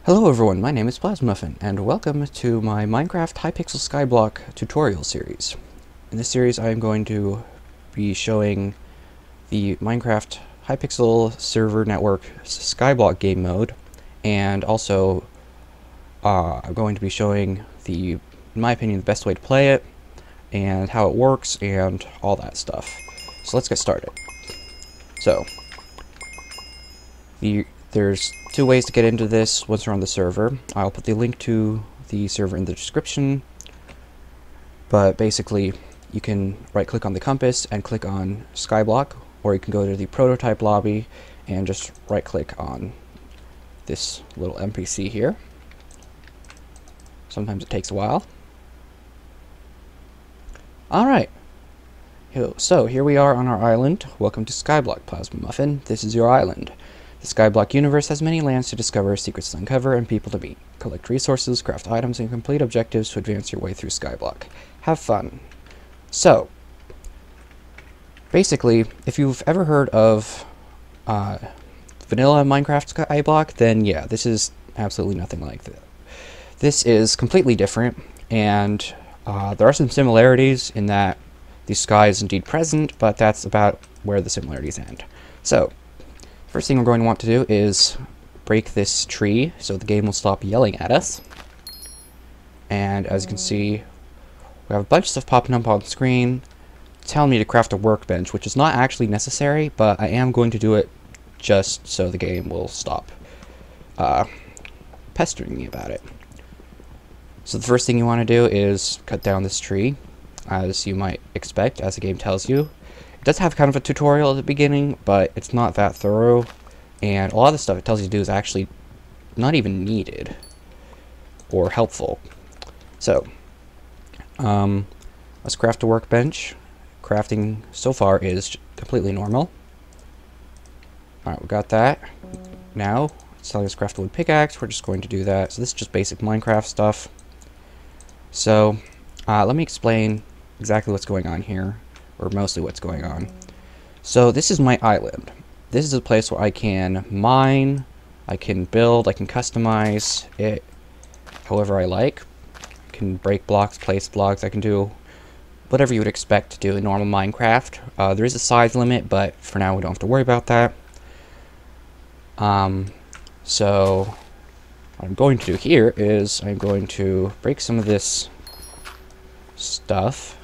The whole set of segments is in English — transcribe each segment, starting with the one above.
Hello everyone, my name is PlasmaMuffin, and welcome to my Minecraft Hypixel Skyblock tutorial series. In this series I am going to be showing the Minecraft Hypixel server network Skyblock game mode, and also I'm going to be showing in my opinion, the best way to play it, and how it works, and all that stuff. So let's get started. So, there's two ways to get into this once you're on the server. I'll put the link to the server in the description, but basically you can right click on the compass and click on Skyblock, or you can go to the prototype lobby and just right click on this little NPC here. Sometimes it takes a while. Alright, so here we are on our island. Welcome to Skyblock, PlasmaMuffin. This is your island. The Skyblock universe has many lands to discover, secrets to uncover, and people to meet. Collect resources, craft items, and complete objectives to advance your way through Skyblock. Have fun. So, basically, if you've ever heard of vanilla Minecraft Skyblock, then yeah, this is absolutely nothing like that. This is completely different, and there are some similarities in that the sky is indeed present, but that's about where the similarities end. So, first thing we're going to want to do is break this tree so the game will stop yelling at us. And as you can see, we have a bunch of stuff popping up on the screen telling me to craft a workbench, which is not actually necessary, but I am going to do it just so the game will stop pestering me about it. So the first thing you want to do is cut down this tree, as you might expect, as the game tells you. It does have kind of a tutorial at the beginning, but it's not that thorough, and a lot of the stuff it tells you to do is actually not even needed or helpful. So, let's craft a workbench. Crafting so far is completely normal. Alright, we got that. Now, it's telling us craft a wood pickaxe. We're just going to do that. So this is just basic Minecraft stuff. So, let me explain exactly what's going on here, or mostly what's going on. So this is my island. This is a place where I can mine, I can build, I can customize it however I like. I can break blocks, place blocks, I can do whatever you would expect to do in normal Minecraft. There is a size limit, but for now we don't have to worry about that. So what I'm going to do here is I'm going to break some of this stuff.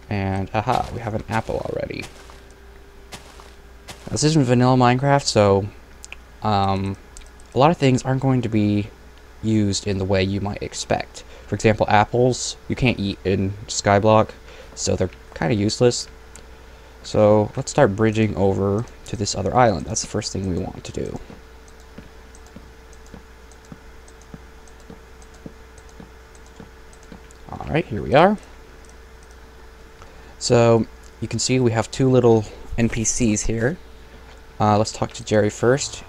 And aha, we have an apple already. Now, this isn't vanilla Minecraft, so a lot of things aren't going to be used in the way you might expect. For example, apples you can't eat in Skyblock, so they're kind of useless. So let's start bridging over to this other island. That's the first thing we want to do. Alright, here we are. So, you can see we have two little NPCs here. Let's talk to Jerry first.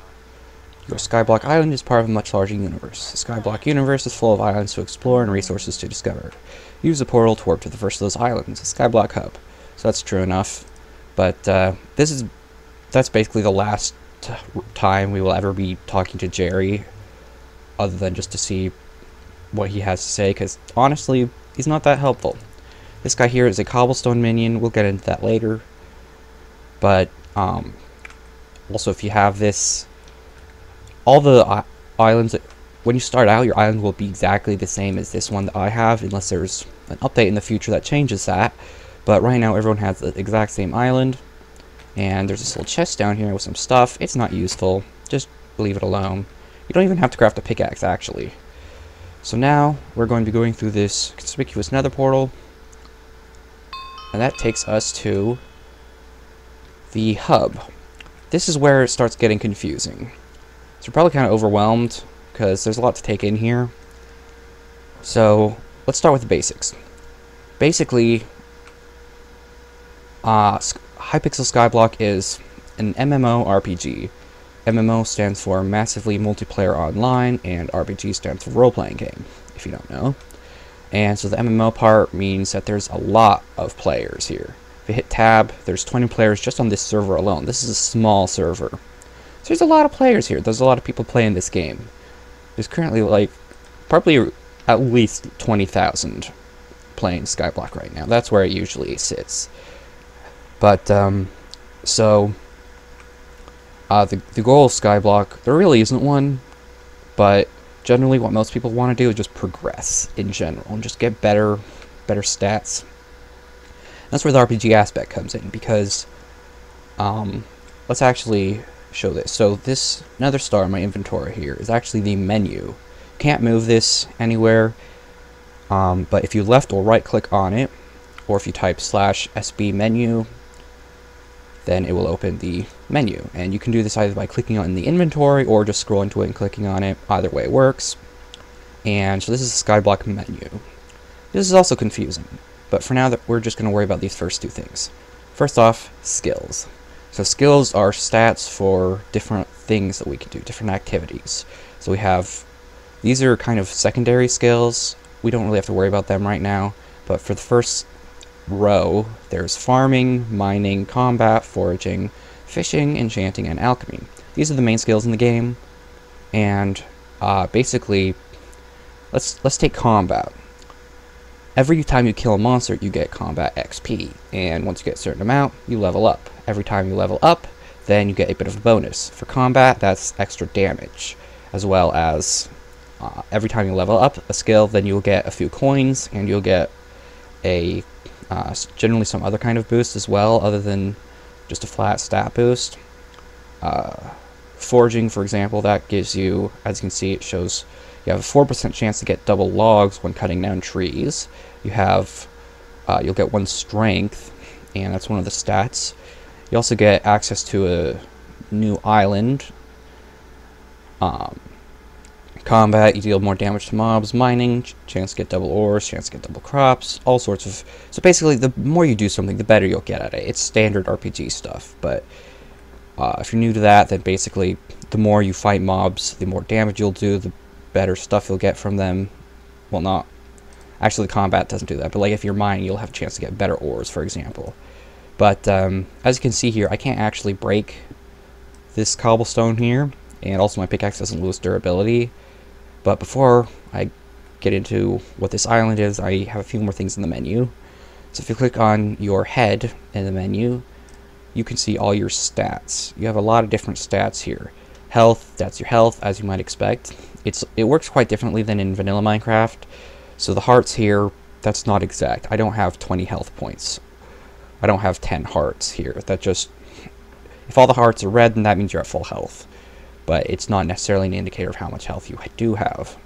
Your Skyblock island is part of a much larger universe. The Skyblock universe is full of islands to explore and resources to discover. Use the portal to warp to the first of those islands, the Skyblock hub. So that's true enough. But that's basically the last time we will ever be talking to Jerry, other than just to see what he has to say, because honestly, he's not that helpful. This guy here is a cobblestone minion. We'll get into that later. But also, if you have this, all the islands, when you start out, your island will be exactly the same as this one that I have, unless there's an update in the future that changes that. But right now, everyone has the exact same island. And there's this little chest down here with some stuff. It's not useful. Just leave it alone. You don't even have to craft a pickaxe, actually. So now, we're going to be going through this conspicuous nether portal. And that takes us to the hub. This is where it starts getting confusing. So you're probably kind of overwhelmed, because there's a lot to take in here. So, let's start with the basics. Basically, Hypixel Skyblock is an MMORPG. MMO stands for Massively Multiplayer Online, and RPG stands for Role-Playing Game, if you don't know. And so the MMO part means that there's a lot of players here. If you hit tab, there's 20 players just on this server alone. This is a small server. So there's a lot of players here. There's a lot of people playing this game. There's currently like probably at least 20,000 playing Skyblock right now. That's where it usually sits. But so the goal of Skyblock, there really isn't one, but generally what most people want to do is just progress in general and just get better stats. That's where the RPG aspect comes in, because let's actually show this. So this Nether Star in my inventory here is actually the menu. Can't move this anywhere, but if you left or right click on it, or if you type /SB menu, then it will open the menu. And you can do this either by clicking on the inventory or just scrolling to it and clicking on it. Either way works. And so this is the Skyblock menu. This is also confusing, but for now that we're just going to worry about these first two things. First off, skills. So skills are stats for different things that we can do, different activities. So we have, these are kind of secondary skills. We don't really have to worry about them right now, but for the first row, there's farming, mining, combat, foraging, fishing, enchanting, and alchemy. These are the main skills in the game, and basically, let's take combat. Every time you kill a monster, you get combat XP, and once you get a certain amount, you level up. Every time you level up, then you get a bit of a bonus. For combat, that's extra damage, as well as every time you level up a skill, then you'll get a few coins, and you'll get a generally some other kind of boost as well, other than just a flat stat boost. Foraging, for example, that gives you, as you can see, it shows you have a 4% chance to get double logs when cutting down trees. You have, you'll get 1 strength, and that's one of the stats. You also get access to a new island. Combat, you deal more damage to mobs. Mining, chance to get double ores, chance to get double crops, all sorts of... So basically, the more you do something, the better you'll get at it. It's standard RPG stuff, but if you're new to that, then basically, the more you fight mobs, the more damage you'll do, the better stuff you'll get from them. Well, not... Actually, combat doesn't do that, but like if you're mining, you'll have a chance to get better ores, for example. But as you can see here, I can't actually break this cobblestone here, and also my pickaxe doesn't lose durability. But before I get into what this island is, I have a few more things in the menu. So if you click on your head in the menu, you can see all your stats. You have a lot of different stats here. Health, that's your health, as you might expect. It works quite differently than in vanilla Minecraft. So the hearts here, that's not exact. I don't have 20 health points. I don't have 10 hearts here. That just... If all the hearts are red, then that means you're at full health. But it's not necessarily an indicator of how much health you do have.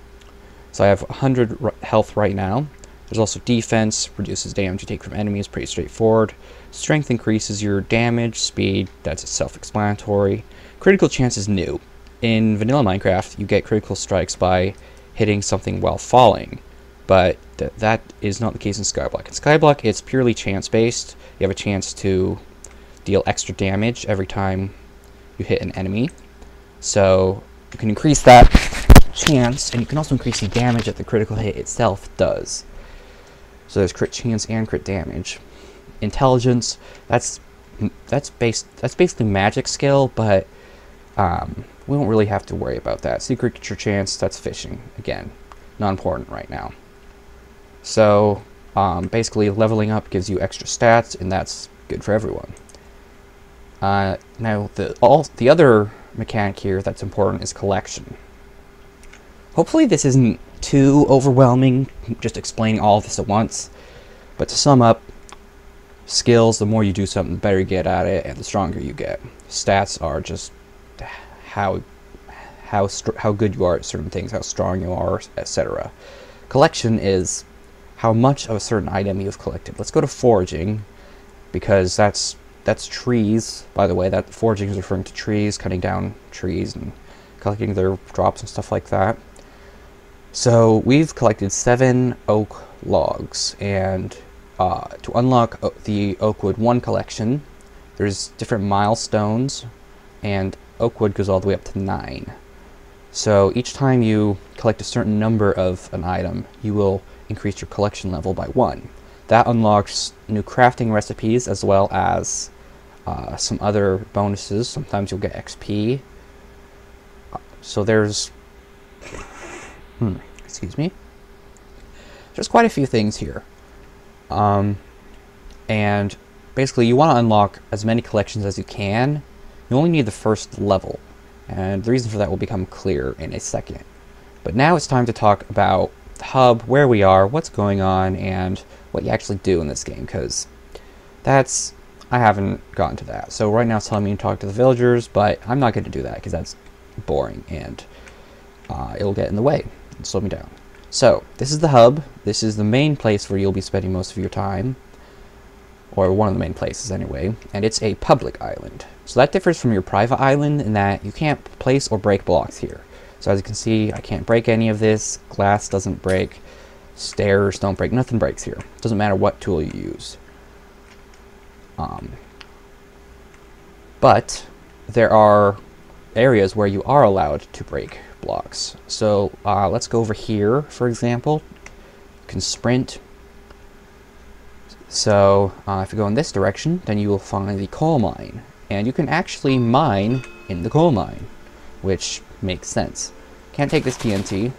So I have 100 health right now. There's also defense, reduces damage you take from enemies, pretty straightforward. Strength increases your damage, speed, that's self-explanatory. Critical chance is new. In vanilla Minecraft, you get critical strikes by hitting something while falling. But that is not the case in Skyblock. In Skyblock, it's purely chance-based. You have a chance to deal extra damage every time you hit an enemy. So you can increase that chance, and you can also increase the damage that the critical hit itself does. So there's crit chance and crit damage. Intelligence, that's basically magic skill, but we won't really have to worry about that. Secret creature chance, that's fishing. Again, not important right now. So basically leveling up gives you extra stats, and that's good for everyone. Now the other mechanic here that's important is collection. Hopefully this isn't too overwhelming, just explaining all of this at once, but to sum up, skills, the more you do something, the better you get at it, and the stronger you get. Stats are just how good you are at certain things, how strong you are, etc. Collection is how much of a certain item you've collected. Let's go to foraging, because that's trees, by the way. That foraging is referring to trees, cutting down trees and collecting their drops and stuff like that. So we've collected 7 oak logs, and to unlock the Oakwood 1 collection, there's different milestones, and Oakwood goes all the way up to 9. So each time you collect a certain number of an item, you will increase your collection level by 1. That unlocks new crafting recipes, as well as some other bonuses. Sometimes you'll get XP. So there's Excuse me. There's quite a few things here. And basically you want to unlock as many collections as you can. You only need the first level, and the reason for that will become clear in a second. But now it's time to talk about the hub, where we are, what's going on, and what you actually do in this game, because I haven't gotten to that. So right now it's telling me to talk to the villagers, but I'm not going to do that because that's boring, and it'll get in the way and slow me down. So this is the hub. This is the main place where you'll be spending most of your time, or one of the main places anyway, and it's a public island. So that differs from your private island in that you can't place or break blocks here. So as you can see, I can't break any of this. Glass doesn't break, stairs don't break, nothing breaks here. Doesn't matter what tool you use. But there are areas where you are allowed to break blocks. So let's go over here, for example. You can sprint. So if you go in this direction, then you will find the coal mine. And you can actually mine in the coal mine, which makes sense. Can't take this TNT.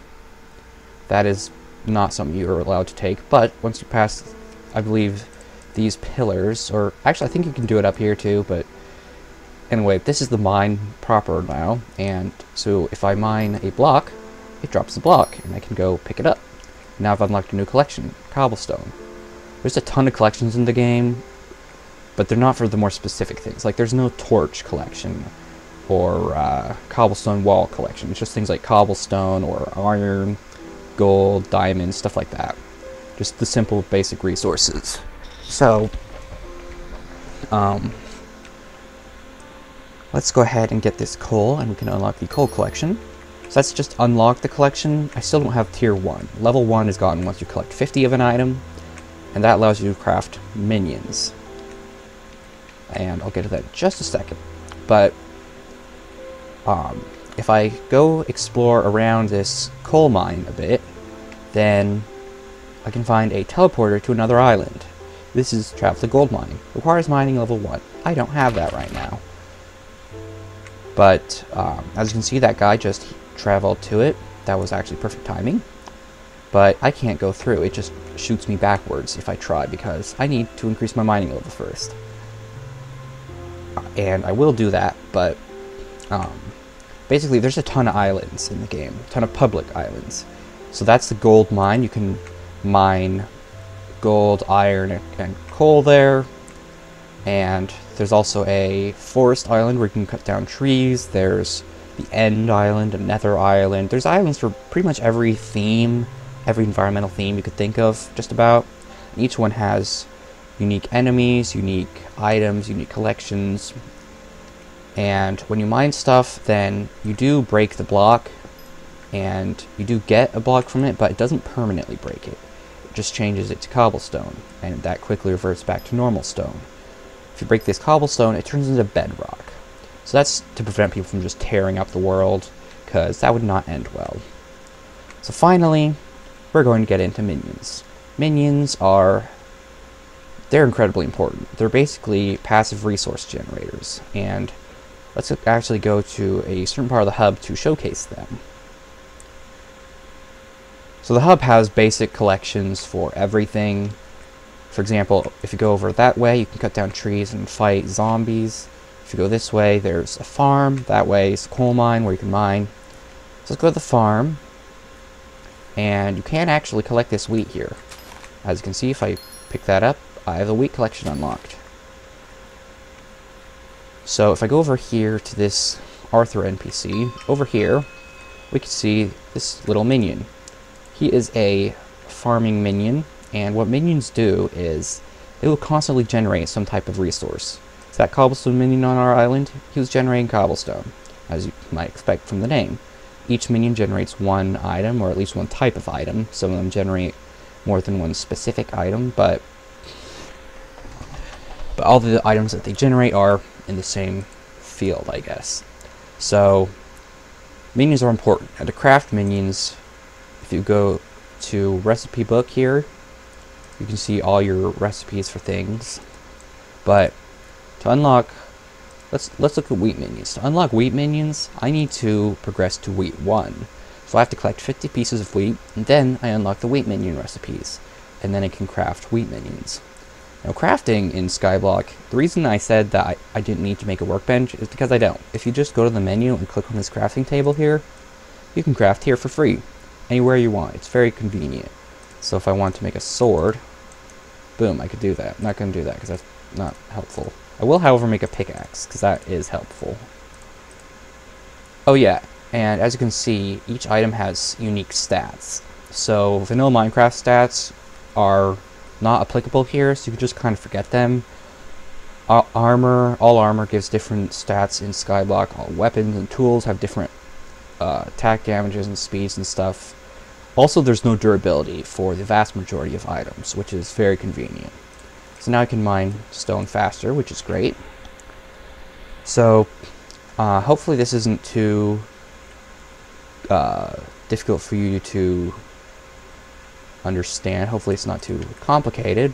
That is not something you're allowed to take. But once you pass, I believe, these pillars, or actually I think you can do it up here too, but anyway, this is the mine proper now. And so if I mine a block, it drops the block, and I can go pick it up. Now I've unlocked a new collection, cobblestone. There's a ton of collections in the game, but they're not for the more specific things. Like, there's no torch collection or cobblestone wall collection. It's just things like cobblestone or iron, gold, diamonds, stuff like that. Just the simple basic resources. So, let's go ahead and get this coal, and we can unlock the coal collection. So that's just unlock the collection. I still don't have tier 1. Level 1 is gotten once you collect 50 of an item, and that allows you to craft minions. And I'll get to that in just a second. But if I go explore around this coal mine a bit, then I can find a teleporter to another island. This is Travel to Gold Mine. Requires mining level 1. I don't have that right now. But as you can see, that guy just traveled to it. That was actually perfect timing. But I can't go through. It just shoots me backwards if I try, because I need to increase my mining level first. And I will do that, but basically there's a ton of islands in the game. A ton of public islands. So that's the gold mine. You can mine gold, iron, and coal there. And there's also a forest island where you can cut down trees. There's the end island, a nether island. There's islands for pretty much every theme, every environmental theme you could think of, just about. And each one has unique enemies, unique items, unique collections. And when you mine stuff, then you do break the block, and you do get a block from it, but it doesn't permanently break it. It just changes it to cobblestone, and that quickly reverts back to normal stone. If you break this cobblestone, it turns into bedrock. So that's to prevent people from just tearing up the world, because that would not end well. So finally, we're going to get into minions. Minions they're incredibly important. They're basically passive resource generators, and let's actually go to a certain part of the hub to showcase them. So the hub has basic collections for everything. For example, if you go over that way, you can cut down trees and fight zombies. If you go this way, there's a farm. That way is a coal mine where you can mine. So let's go to the farm. And you can actually collect this wheat here. As you can see, if I pick that up, I have the wheat collection unlocked. So if I go over here to this Arthur NPC, over here, we can see this little minion. He is a farming minion, and what minions do is they will constantly generate some type of resource. So that cobblestone minion on our island, he was generating cobblestone, as you might expect from the name. Each minion generates one item, or at least one type of item. Some of them generate more than one specific item, but all the items that they generate are in the same field, I guess. So minions are important, and to craft minions, if you go to recipe book here, you can see all your recipes for things. But to unlock, let's look at wheat minions. To unlock wheat minions, I need to progress to wheat 1. So I have to collect 50 pieces of wheat, and then I unlock the wheat minion recipes, and then I can craft wheat minions. Now crafting in Skyblock, the reason I said that I didn't need to make a workbench is because I don't. If you just go to the menu and click on this crafting table here, you can craft here for free, anywhere you want. It's very convenient. So if I want to make a sword, boom, I could do that. I'm not going to do that because that's not helpful. I will, however, make a pickaxe because that is helpful. Oh yeah, and as you can see, each item has unique stats. So vanilla Minecraft stats are not applicable here, so you can just kind of forget them. All armor gives different stats in Skyblock. All weapons and tools have different attack damages and speeds and stuff. Also, there's no durability for the vast majority of items, which is very convenient. So now I can mine stone faster, which is great. So hopefully this isn't too difficult for you to understand. Hopefully it's not too complicated.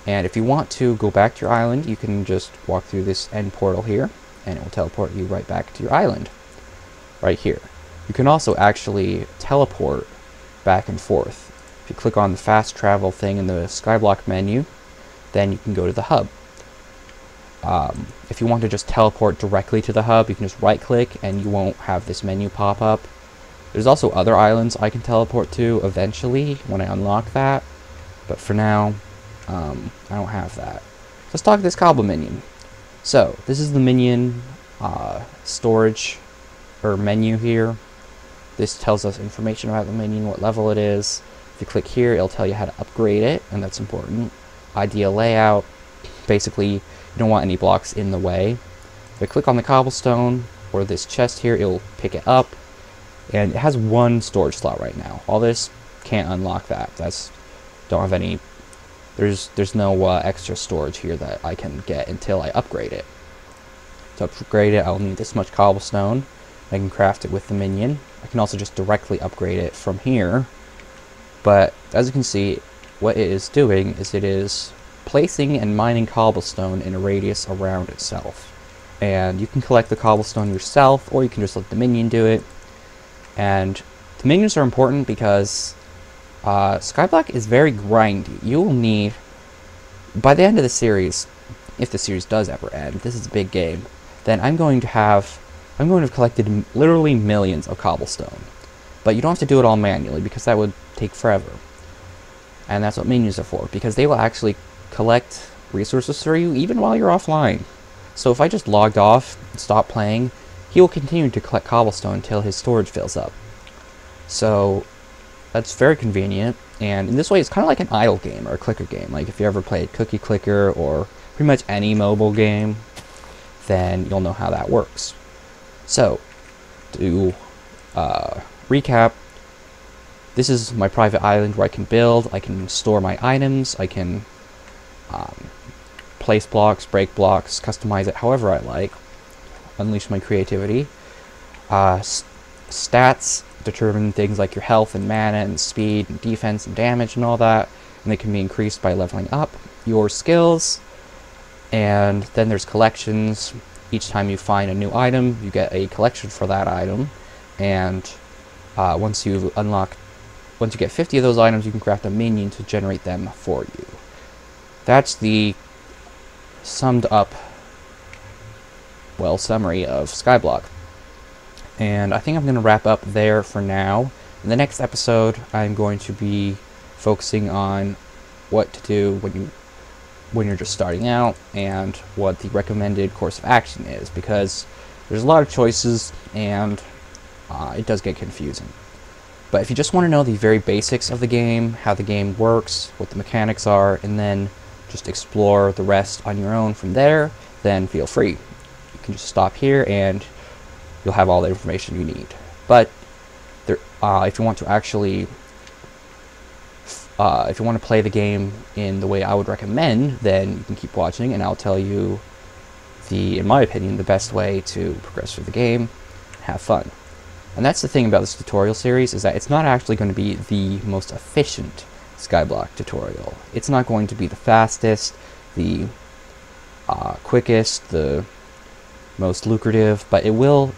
And if you want to go back to your island, you can just walk through this end portal here, and it will teleport you right back to your island. Right here. You can also actually teleport back and forth. If you click on the fast travel thing in the Skyblock menu, then you can go to the hub. If you want to just teleport directly to the hub, you can just right click and you won't have this menu pop up. There's also other islands I can teleport to eventually when I unlock that, but for now I don't have that. Let's talk to this Cobble Minion. So this is the minion storage or menu here. This tells us information about the minion, what level it is. If you click here, it'll tell you how to upgrade it, and that's important. Ideal layout. Basically, you don't want any blocks in the way. If I click on the cobblestone or this chest here, it'll pick it up, and it has one storage slot right now. All this can't unlock that. Don't have any. There's no extra storage here that I can get until I upgrade it. To upgrade it, I'll need this much cobblestone. I can craft it with the minion. I can also just directly upgrade it from here. But as you can see, what it is doing is it is placing and mining cobblestone in a radius around itself. And you can collect the cobblestone yourself, or you can just let the minion do it. And the minions are important because Skyblock is very grindy. You will need, by the end of the series, if the series does ever end, this is a big game, then I'm going to have collected literally millions of cobblestone. But you don't have to do it all manually, because that would take forever. And that's what minions are for, because they will actually collect resources for you even while you're offline. So if I just logged off and stopped playing, he will continue to collect cobblestone until his storage fills up. So that's very convenient, and in this way it's kind of like an idle game or a clicker game. Like if you ever played Cookie Clicker or pretty much any mobile game, then you'll know how that works. So, to recap, this is my private island where I can build, I can store my items, I can place blocks, break blocks, customize it however I like, unleash my creativity. Stats determine things like your health and mana and speed and defense and damage and all that, and they can be increased by leveling up your skills. And then there's collections. Each time you find a new item, you get a collection for that item, and once you get 50 of those items, you can craft a minion to generate them for you. That's the summed up, well, summary of Skyblock. And I think I'm going to wrap up there for now. In the next episode, I'm going to be focusing on what to do when you're just starting out, and what the recommended course of action is, because there's a lot of choices and it does get confusing. But if you just want to know the very basics of the game, how the game works, what the mechanics are, and then just explore the rest on your own from there, then feel free. You can just stop here and you'll have all the information you need. But if you want to actually if you want to play the game in the way I would recommend, then you can keep watching, and I'll tell you in my opinion, the best way to progress through the game, have fun. And that's the thing about this tutorial series, is that it's not actually going to be the most efficient Skyblock tutorial. It's not going to be the fastest, the quickest, the most lucrative, but it will,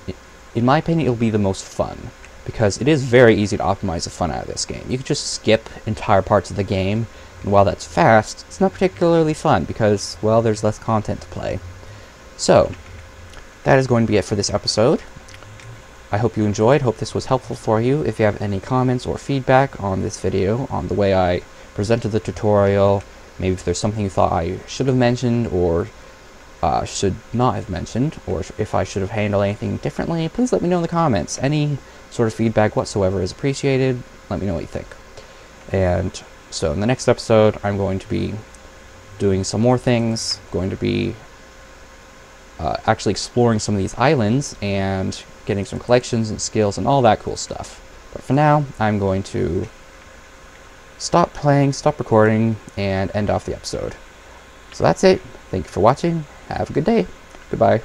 in my opinion, it'll be the most fun. because it is very easy to optimize the fun out of this game. You can just skip entire parts of the game, and while that's fast, it's not particularly fun because, well, there's less content to play. So, that is going to be it for this episode. I hope you enjoyed, hope this was helpful for you. If you have any comments or feedback on this video, on the way I presented the tutorial, maybe if there's something you thought I should have mentioned or should not have mentioned, or if I should have handled anything differently, please let me know in the comments. Any sort of feedback whatsoever is appreciated. Let me know what you think. And so in the next episode, I'm going to be doing some more things, going to be actually exploring some of these islands and getting some collections and skills and all that cool stuff. But for now, I'm going to stop playing, stop recording, and end off the episode. So that's it. Thank you for watching. Have a good day. Goodbye.